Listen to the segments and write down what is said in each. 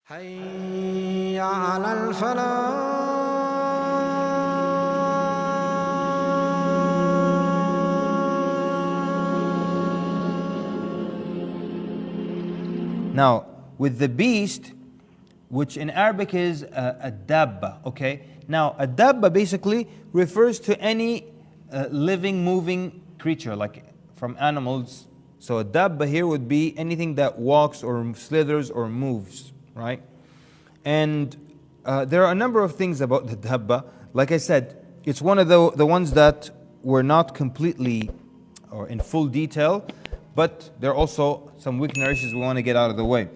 حي على الفلاح. Now, with the beast, which in Arabic is Ad-Dabbah, okay? Now, Ad-Dabbah basically refers to any living, moving creature, like from animals. So Ad-Dabbah here would be anything that walks or slithers or moves, right? And there are a number of things about the Dabbah. Like I said, it's one of the ones that were not completely or in full detail, but there are also some weak narrations we want to get out of the way.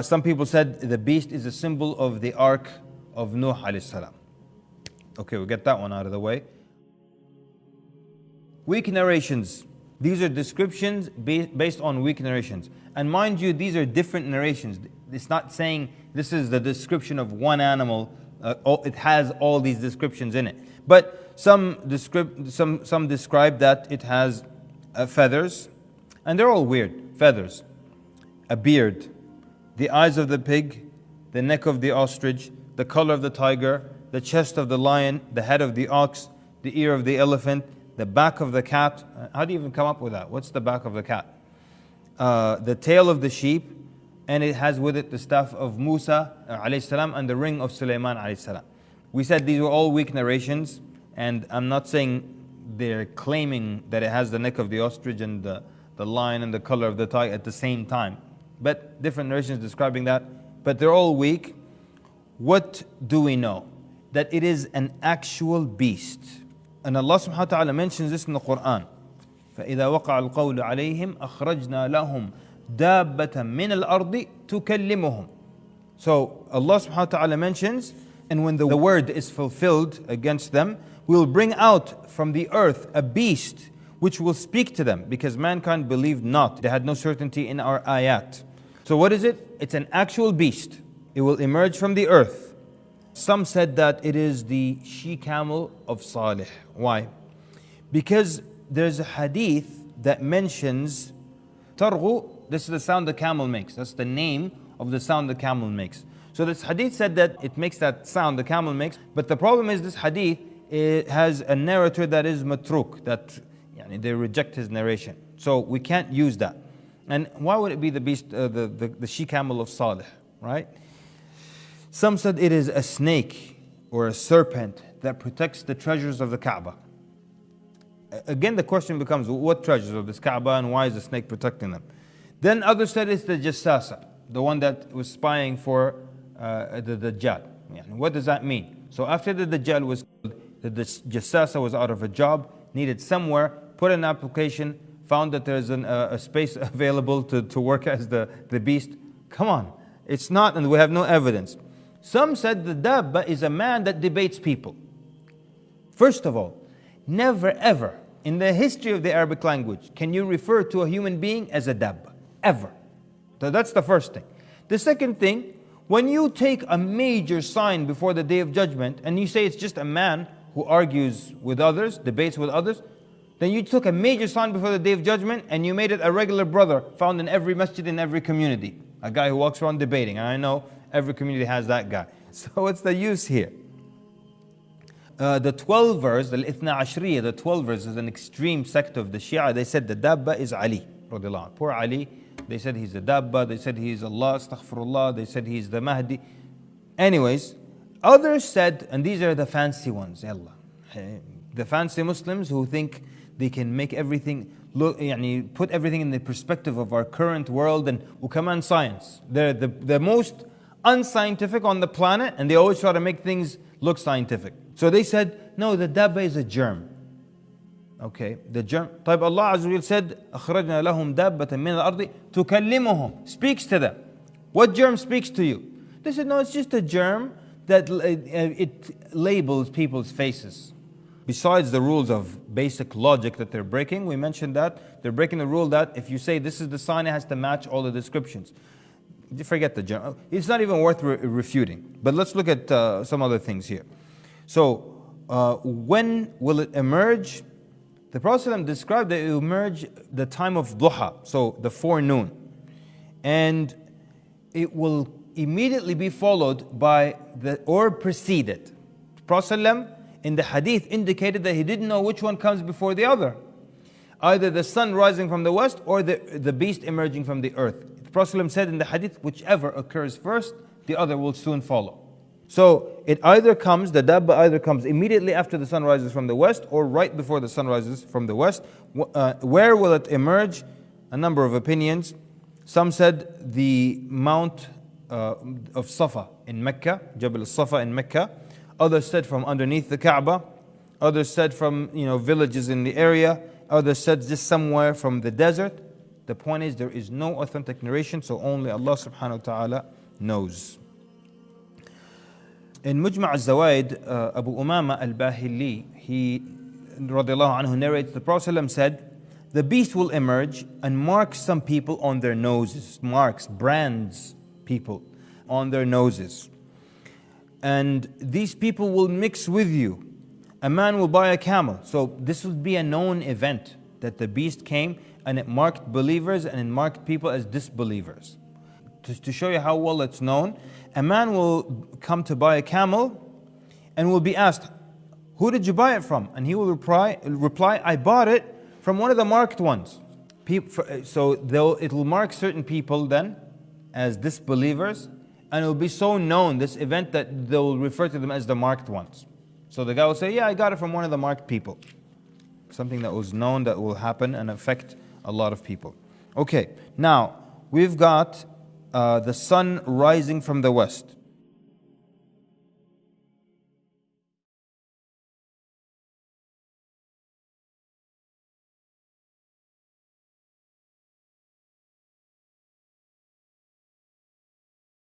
Some people said the beast is a symbol of the ark of Nuh alayhi salam. Okay, we'll get that one out of the way. Weak narrations. These are descriptions based on weak narrations. And mind you, these are different narrations. It's not saying this is the description of one animal. It has all these descriptions in it. But some describe that it has feathers, and they're all weird. Feathers, a beard, the eyes of the pig, the neck of the ostrich, the color of the tiger, the chest of the lion, the head of the ox, the ear of the elephant, the back of the cat. How do you even come up with that? What's the back of the cat? The tail of the sheep, and it has with it the staff of Musa alayhi salam and the ring of Sulaiman alayhi salam. We said these were all weak narrations, and I'm not saying they're claiming that it has the neck of the ostrich and the lion and the color of the tiger at the same time. But different narrations describing that, but they're all weak. What do we know? That it is an actual beast. And Allah subhanahu wa ta'ala mentions this in the Quran. فَإِذَا وَقَعَ الْقَوْلُ عَلَيْهِمْ أَخْرَجْنَا لَهُمْ دَابَّةً مِّنَ الْأَرْضِ تُكَلِّمُهُم. So Allah subhanahu wa ta'ala mentions, and when the word is fulfilled against them, we will bring out from the earth a beast which will speak to them, because mankind believed not. They had no certainty in our ayat. So what is it? It's an actual beast. It will emerge from the earth. Some said that it is the she-camel of Salih. Why? Because there's a hadith that mentions targhu. This is the sound the camel makes. That's the name of the sound the camel makes. So this hadith said that it makes that sound the camel makes. But the problem is this hadith, it has a narrator that is matruk, that they reject his narration. So we can't use that. And why would it be the beast, the she-camel of Salih, right? Some said it is a snake or a serpent that protects the treasures of the Kaaba. Again, the question becomes, what treasures of this Kaaba, and why is the snake protecting them? Then others said it's the Jassasa, the one that was spying for the Dajjal. What does that mean? So after the Dajjal was killed, the Jassasa was out of a job, needed somewhere, put an application, found that there's a space available to work as the beast. Come on, it's not, and we have no evidence. Some said the Dabbah is a man that debates people. First of all, never ever in the history of the Arabic language can you refer to a human being as a Dabbah, ever. So that's the first thing. The second thing, when you take a major sign before the Day of Judgment and you say it's just a man who argues with others, debates with others, then you took a major sign before the Day of Judgment and you made it a regular brother found in every masjid in every community. A guy who walks around debating. And I know every community has that guy. So what's the use here? The 12 verse, the Ithna Ashriya, the 12 verse is an extreme sect of the Shia. They said the Dabbah is Ali. Poor Ali. They said he's the Dabbah. They said he's Allah, astaghfirullah. They said he's the Mahdi. Anyways, others said, and these are the fancy ones, Allah. The fancy Muslims who think they can make everything look, put everything in the perspective of our current world, and Ukaman science. They're the most unscientific on the planet, and they always try to make things look scientific. So they said, no, the Dabbah is a germ. Okay, the germ. طيب Allah Azza wa Jal said, أخرجنا لهم دابة من الأرض تكلمهم, speaks to them. What germ speaks to you? They said, no, it's just a germ that it labels people's faces. Besides the rules of basic logic that they're breaking, we mentioned that they're breaking the rule that if you say this is the sign, it has to match all the descriptions. Forget the germ. It's not even worth refuting. But let's look at some other things here. So, when will it emerge? The Prophet ﷺ described that it will emerge the time of duha, so the forenoon. And it will immediately be followed by or preceded. Prophet ﷺ in the hadith indicated that he didn't know which one comes before the other. Either the sun rising from the west or the beast emerging from the earth. The Prophet ﷺ said in the hadith, whichever occurs first, the other will soon follow. So it either comes, the Dabbah either comes immediately after the sun rises from the west or right before the sun rises from the west. Where will it emerge? A number of opinions. Some said the Mount of Safa in Mecca, Jabal al-Safa in Mecca. Others said from underneath the Kaaba. Others said from villages in the area. Others said just somewhere from the desert. The point is there is no authentic narration, so only Allah subhanahu wa ta'ala knows. In Mujma' al-Zawaid, Abu Umama al-Bahili, he radiallahu anhu narrates, the Prophet ﷺ said, the beast will emerge and mark some people on their noses, brands people on their noses. And these people will mix with you. A man will buy a camel. So this would be a known event that the beast came and it marked believers and it marked people as disbelievers. To show you how well it's known, a man will come to buy a camel and will be asked, who did you buy it from? And he will reply, I bought it from one of the marked ones. So it will mark certain people then as disbelievers, and it will be so known, this event, that they will refer to them as the marked ones. So the guy will say, yeah, I got it from one of the marked people. Something that was known that will happen and affect a lot of people. Okay, now we've got the sun rising from the west.